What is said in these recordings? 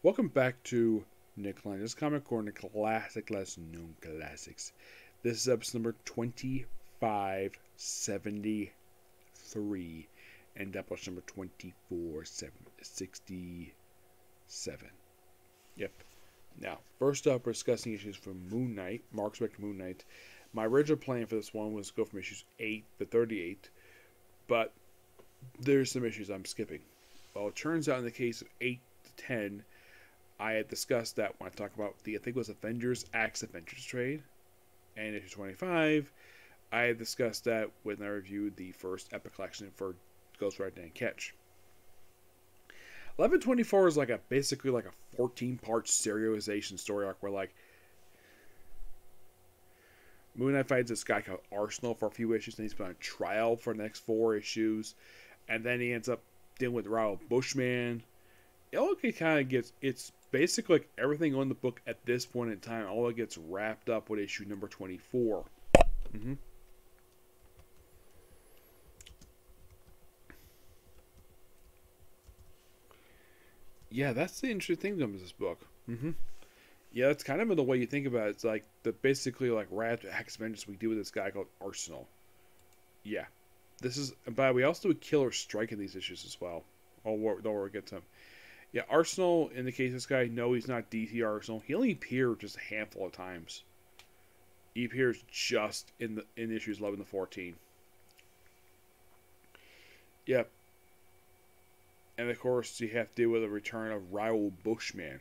Welcome back to Nick Linus Comic Corner Classic Less Known Classics. This is episode number 2573 and episode number 2467. Yep. Now, first up, we're discussing issues from Moon Knight, Marc Spector Moon Knight. My original plan for this one was to go from issues 8 to 38, but there's some issues I'm skipping. Well, it turns out in the case of 8 to 10, I had discussed that when I talked about I think it was Avengers Axe Adventures trade. And issue 25, I had discussed that when I reviewed the first Epic Collection for Ghost Rider and Catch. 1124 is basically like a 14-part serialization story arc where Moon Knight fights this guy called Arsenal for a few issues, and he's put on trial for the next 4 issues, and then he ends up dealing with Raoul Bushman. It kind of gets, it's basically like everything on the book at this point in time, all it gets wrapped up with issue number 24. Yeah, that's the interesting thing about this book. Yeah, that's kind of in the way you think about it. It's like the basically like wrapped Axe Vengeance we do with this guy called Arsenal. Yeah. This is, but we also do a Killer Strike in these issues as well. Don't worry, get to him. Yeah, Arsenal, in the case of this guy, no, he's not DC Arsenal. He only appeared just a handful of times. He appears just in issues 11 to 14. Yep. And of course, you have to deal with the return of Raoul Bushman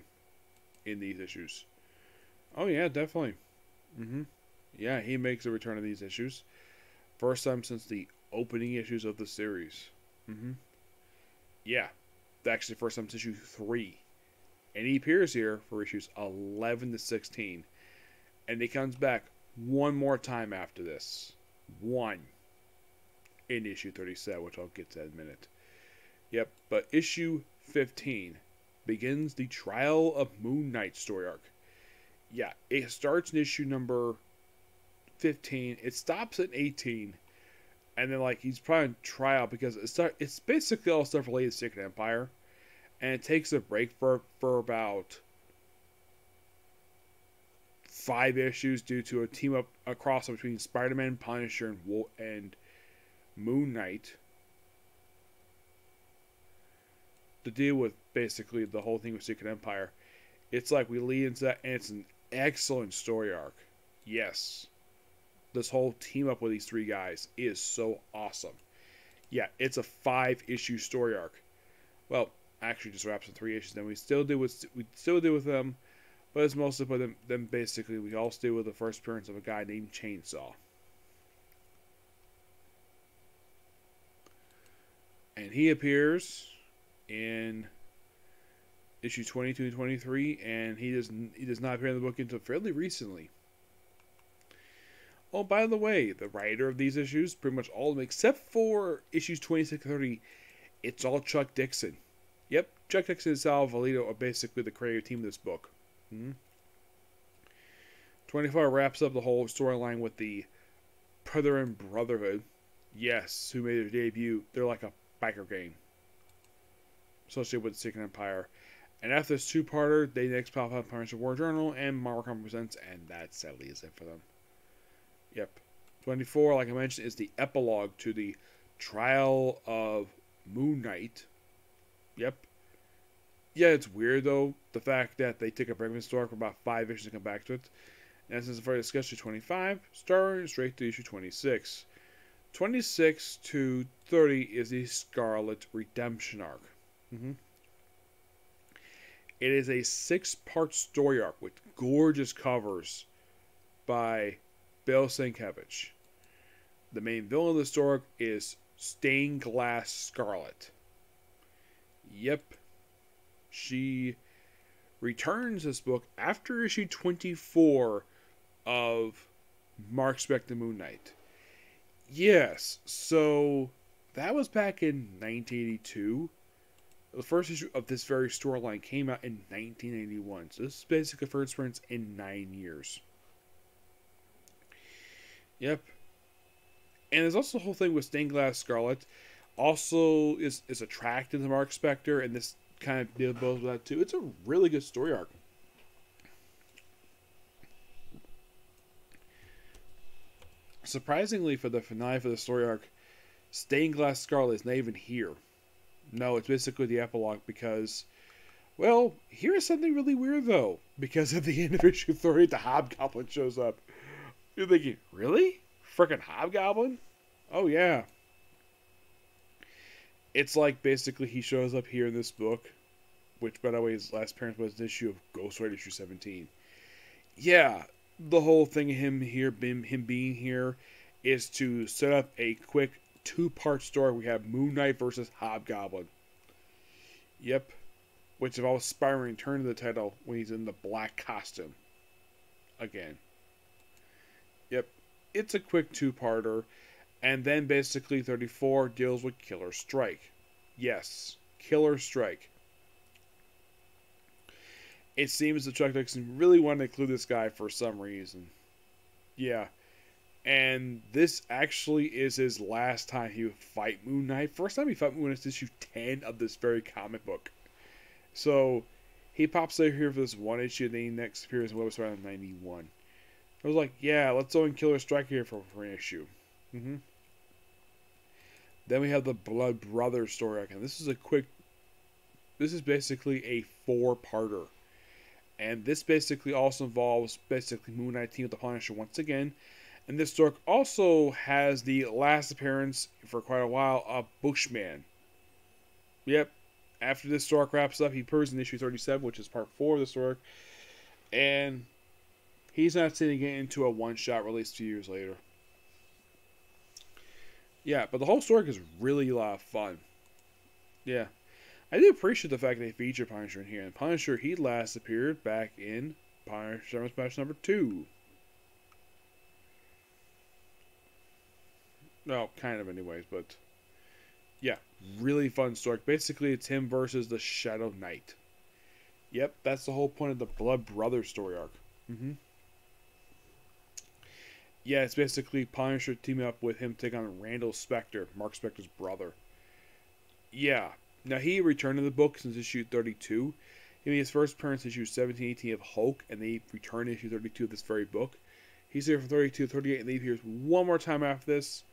in these issues. Oh yeah, definitely. Yeah, he makes a return in these issues. First time since the opening issues of the series. Yeah. Actually, first time since issue 3. And he appears here for issues 11 to 16. And he comes back one more time after this. One. In issue 37, which I'll get to in a minute. Yep, but issue 15 begins the Trial of Moon Knight story arc. Yeah, it starts in issue number 15. It stops at 18. And then, he's probably on trial because it's basically all stuff related to Secret Empire. And it takes a break for about 5 issues due to a team-up, a crossover between Spider-Man, Punisher, and Moon Knight. To deal with, basically, the whole thing with Secret Empire. It's like we lead into that, and it's an excellent story arc. Yes. This whole team up with these 3 guys is so awesome. Yeah, it's a 5-issue story arc. Well, actually just wraps in 3 issues. Then we still deal with them, but it's mostly for them basically we all deal with the first appearance of a guy named Chainsaw. And he appears in issue 22 and 23, and he does not appear in the book until fairly recently. Oh, by the way, the writer of these issues, pretty much all of them, except for issues 26 and 30, it's all Chuck Dixon. Yep, Chuck Dixon and Sal Valito are basically the creative team of this book. 24 wraps up the whole storyline with the Brethren Brotherhood. Yes, who made their debut. They're like a biker gang associated with the Secret Empire. And after this 2-parter, they next pop up Punisher War Journal and Marc Presents, and that sadly is it for them. Yep. 24, like I mentioned, is the epilogue to the Trial of Moon Knight. Yep. Yeah, it's weird, though, the fact that they take a break from the story for about 5 issues to come back to it. And since I've already discussed issue 25, starting straight to issue 26. 26 to 30 is the Scarlet Redemption arc. It is a 6-part story arc with gorgeous covers by Bill Sienkiewicz. The main villain of the story is Stained Glass Scarlet. Yep. She returns this book after issue 24 of Marc Spector Moon Knight. Yes, so that was back in 1982. The first issue of this very storyline came out in 1981. So this is basically the first appearance in 9 years. Yep. And there's also the whole thing with Stained Glass Scarlet. Also is attracted to Marc Spector, and this kind of deals with that too. It's a really good story arc. Surprisingly, for the finale for the story arc, Stained Glass Scarlet is not even here. No, it's basically the epilogue because, well, here's something really weird though. Because at the end of issue 3, the Hobgoblin shows up. You're thinking, really? Frickin' Hobgoblin? Oh yeah. It's like basically he shows up here in this book, which by the way his last appearance was an issue of Ghost Rider issue 17. Yeah, the whole thing of him being here is to set up a quick 2-part story. We have Moon Knight versus Hobgoblin. Yep. Which involves Spider-Man return to the title when he's in the black costume. Again. Yep. It's a quick 2-parter. And then basically 34 deals with Killer Strike. Yes. Killer Strike. It seems that Chuck Dixon really wanted to include this guy for some reason. Yeah. And this actually is his last time he would fight Moon Knight. First time he fought Moon Knight is issue 10 of this very comic book. So, he pops out here for this one issue, and then he next appears in Web Spider-Man 91. I was like, yeah, let's throw in Killer Strike here for an issue. Then we have the Blood Brothers story arc, and this is basically a 4-parter. And this basically also involves Moon Knight teaming with the Punisher once again. And this story also has the last appearance for quite a while of Bushman. Yep. After this story wraps up, he appears in issue 37, which is part 4 of the story. And he's not sitting again into a one-shot release 2 years later. Yeah, but the whole story is really a lot of fun. Yeah. I do appreciate the fact they feature Punisher in here. And Punisher, he last appeared back in Punisher Smash number 2. No, kind of anyways, but yeah, really fun story. Basically, it's him versus the Shadow Knight. Yep, that's the whole point of the Blood Brothers story arc. Yeah, it's basically Punisher teaming up with him to take on Randall Spector, Marc Spector's brother. Yeah, now he returned to the book since issue 32. He made his first appearance in issue 17-18 of Hulk, and they returned to issue 32 of this very book. He's here for 32-38, and he appears one more time after this.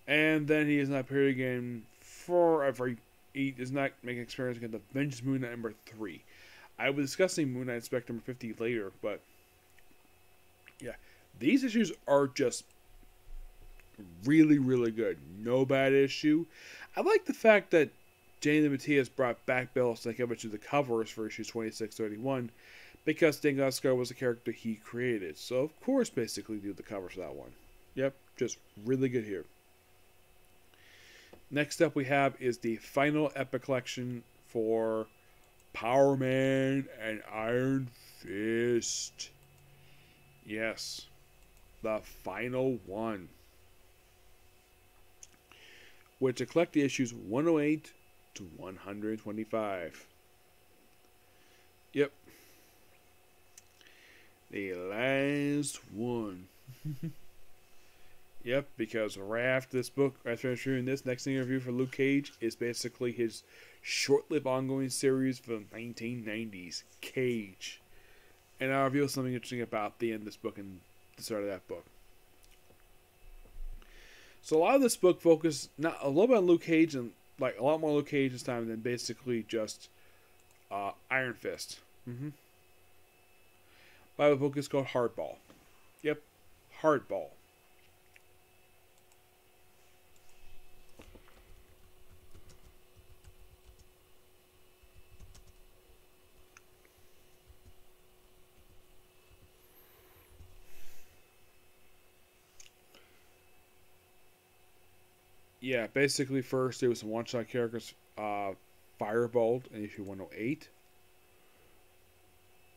And then he has not appeared again forever. He does not make an experience again. The Vengeance Moon Knight number 3. I will be discussing Moon Knight Spectre number 50 later, but yeah, these issues are just really, really good. No bad issue. I like the fact that Jane DeMatteis brought back Bill Sienkiewicz to the covers for issues 26-31 because Stained Glass Scarlet was a character he created. So, of course, basically do the covers for that one. Yep, just really good here. Next up we have is the final Epic Collection for Power Man and Iron Fist. Yes, the final one. Which to collect the issues 108 to 125. Yep. The last one. Yep, because right after this book, after reviewing this, next thing I review for Luke Cage is basically his short-lived ongoing series from the 1990s, Cage. And I'll reveal something interesting about the end of this book and the start of that book. So a lot of this book focused not a little bit on Luke Cage and like a lot more Luke Cage this time than basically just Iron Fist. But the book is called Hardball. Yep, Hardball. Yeah, basically first it was some one-shot characters, Firebolt in issue 108.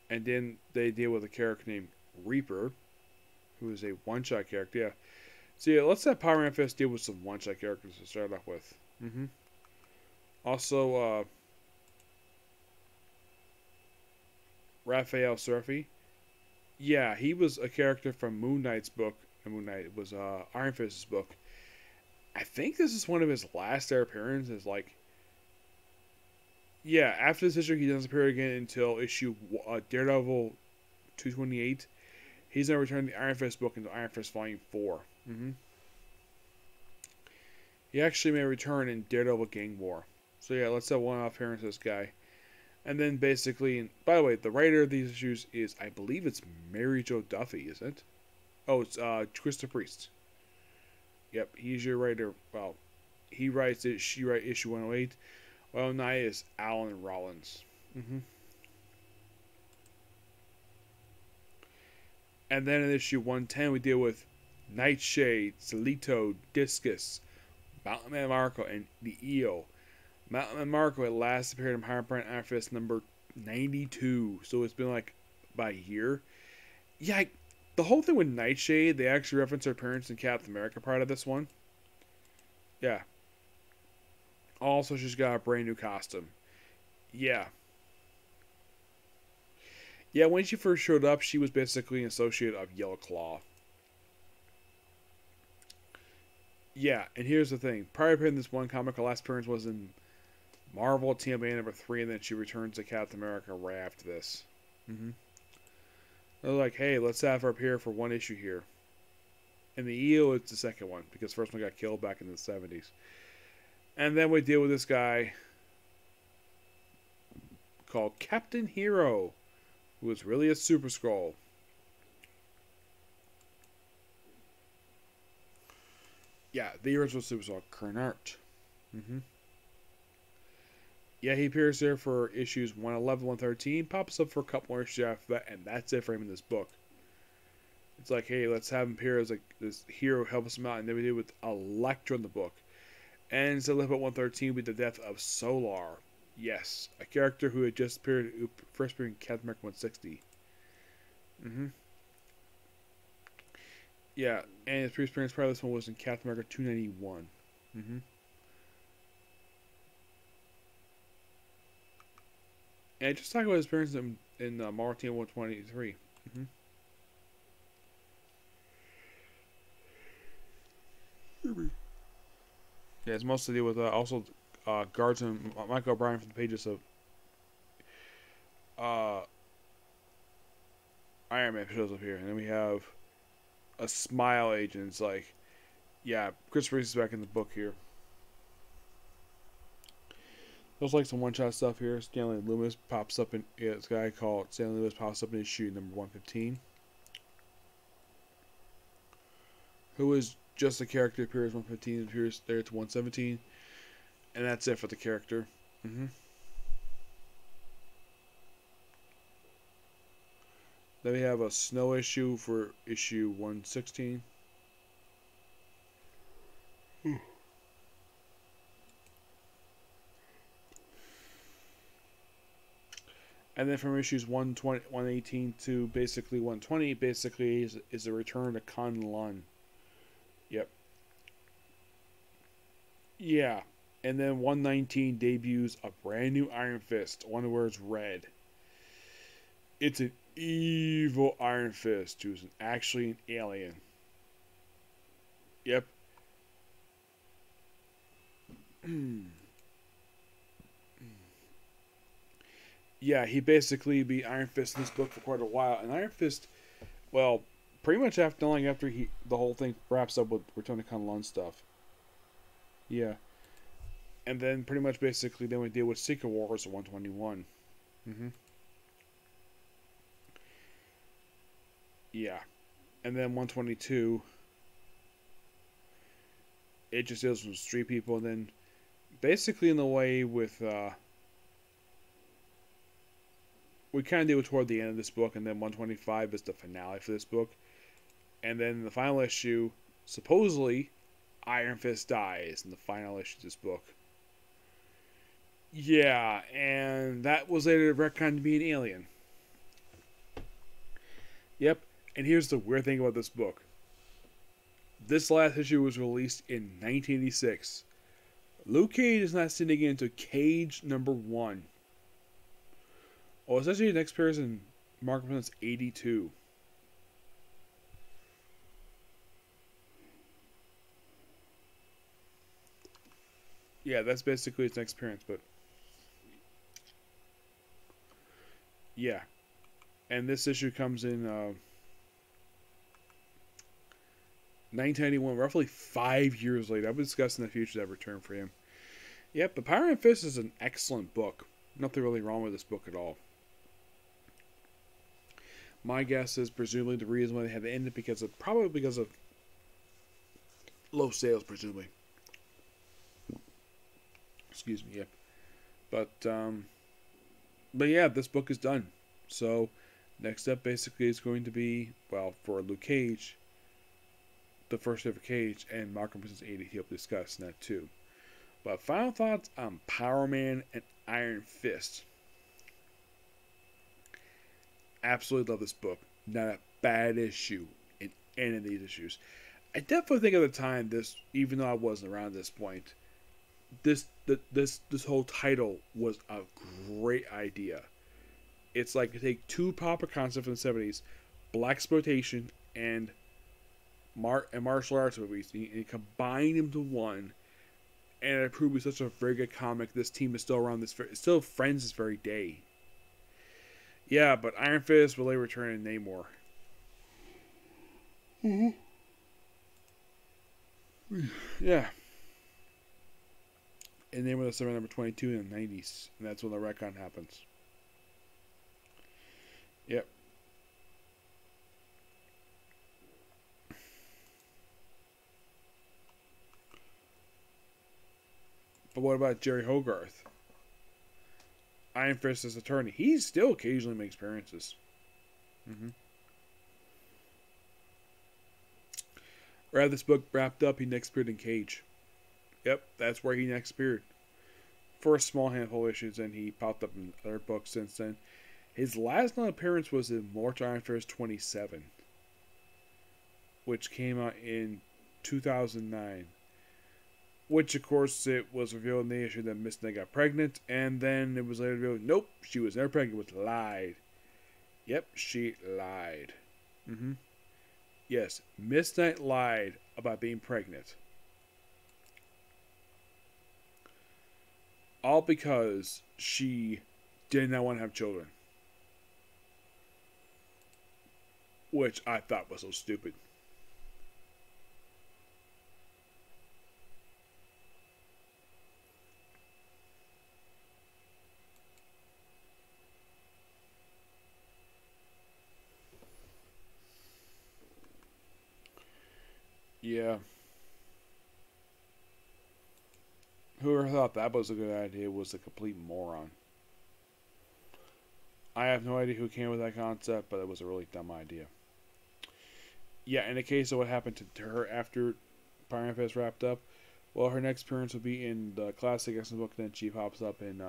And then they deal with a character named Reaper, who is a one-shot character, yeah. So yeah, let's have Power Man Fist deal with some one-shot characters to start off with. Also, Raphael Surfy. Yeah, he was a character from Moon Knight's book. Moon Knight was Iron Fist's book. I think this is one of his last appearances. Like, Yeah, after this issue, he doesn't appear again until issue Daredevil 228. He's going to return the Iron Fist book into Iron Fist Volume 4. He actually may return in Daredevil Gang War. So yeah, let's have one-off appearance of this guy. And then basically, by the way, the writer of these issues is, I believe it's Mary Jo Duffy, is it? Oh, it's Christopher Priest. Yep, he's your writer. Well, he writes it. She writes issue 108. 109 is Alan Rollins. And then in issue 110, we deal with Nightshade, Celito, Discus, Mountain Man Marco, and the Eel. Mountain Man Marco had last appeared in Hardball Iron Fist number 92, so it's been like about a year. Yeah, the whole thing with Nightshade, they actually reference her appearance in Captain America part of this one. Yeah. Also, she's got a brand new costume. Yeah. Yeah, when she first showed up, she was basically an associate of Yellow Claw. Yeah, and here's the thing. Prior to this one comic, her last appearance was in Marvel TMA number 3, and then she returns to Captain America right after this. They're like, hey, let's have her appear for one issue here. And the Eel is the second one, because the first one got killed back in the 70s. And then we deal with this guy called Captain Hero, who is really a Super Skrull. Yeah, the original Super Skrull, Kernart. Yeah, he appears there for issues 111, 113, pops up for a couple more issues after that, and that's it for him in this book. It's like, hey, let's have him appear as like this hero, helps him out, and then we did with Elektra in the book. And instead of 113, with the death of Solar. Yes, a character who had just appeared, who first appeared in Captain America 160. Yeah, and his previous appearance prior to this one was in Captain America 291. And just talking about his appearance in Marvel Team 123. Yeah, it's mostly to do with also guards and Michael O'Brien from the pages of Iron Man shows up here. And then we have a Smile agent. It's like, yeah, Chris Reese is back in the book here. There's like some one-shot stuff here. Stanley Loomis pops up in this guy called Stanley Loomis pops up in issue number 115. Who is just a character, appears 115, appears there to 117. And that's it for the character. Then we have a Snow issue for issue 116. And then from issues 120, 118 to basically 120, basically is a return to Kun Lun. Yep. Yeah. And then 119 debuts a brand new Iron Fist. One that wears red. It's an evil Iron Fist who's actually an alien. Yep. Yeah, he basically beat Iron Fist in this book for quite a while. And Iron Fist, well, pretty much after the whole thing wraps up with Return to Kun Lun stuff. Yeah. And then pretty much basically then we deal with Secret Wars at 121. Yeah. And then 122, it just deals with street people. And then basically in the way with, we kind of deal with toward the end of this book. And then 125 is the finale for this book. And then the final issue, supposedly, Iron Fist dies in the final issue of this book. Yeah, and that was later retconned to be an alien. Yep, and here's the weird thing about this book. This last issue was released in 1986. Luke Cage is not sitting into Cage number 1. Oh, it's actually the next person, Marc presents 82. Yeah, that's basically its next appearance, but Yeah. And this issue comes in 1991, roughly 5 years later. I'll be discussing the future that return for him. Yep, but Power and Fist is an excellent book. Nothing really wrong with this book at all. My guess is presumably the reason why they had to end it probably because of low sales, presumably. Excuse me. Yep. But yeah, this book is done. So next up basically is going to be, well, for Luke Cage, the first ever Cage, and Marc versus 80. He'll discuss that too. But final thoughts on Power Man and Iron Fist. Absolutely love this book. Not a bad issue in any of these issues. I definitely think at the time, this, even though I wasn't around at this point, this whole title was a great idea. It's like you take two proper concepts from the 70s, blaxploitation and martial arts movies, and you combine them to one, and it proved to be such a very good comic. This team is still around. Still friends this very day. Yeah, but Iron Fist will later return in Namor. Yeah. And Namor the Survivor number 22 in the 90s. And that's when the retcon happens. Yep. But what about Jerry Hogarth? Iron Fist's attorney. He still occasionally makes appearances. Right after this book wrapped up, he next appeared in Cage. Yep, that's where he next appeared. For a small handful of issues, and he popped up in other books since then. His last known appearance was in Mortal Iron Fist 27, which came out in 2009. Which, of course, it was revealed in the issue that Miss Knight got pregnant, and then it was later revealed, nope, she was never pregnant, was lied. Yep, she lied. Yes, Miss Knight lied about being pregnant. All because she did not want to have children. Which I thought was so stupid. Yeah. Whoever thought that was a good idea was a complete moron. I have no idea who came up with that concept, but it was a really dumb idea. Yeah, in the case of what happened to her after Power Fest wrapped up, well, her next appearance will be in the classic X-Men book, then she pops up in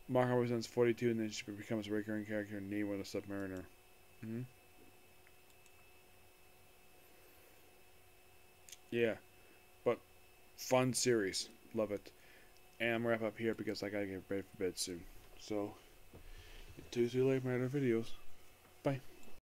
Mark Presents 42, and then she becomes a recurring character in Namor the Submariner. Yeah, but fun series. Love it. And I'm going to wrap up here because I got to get ready for bed soon. So, 2 late for my other videos. Bye.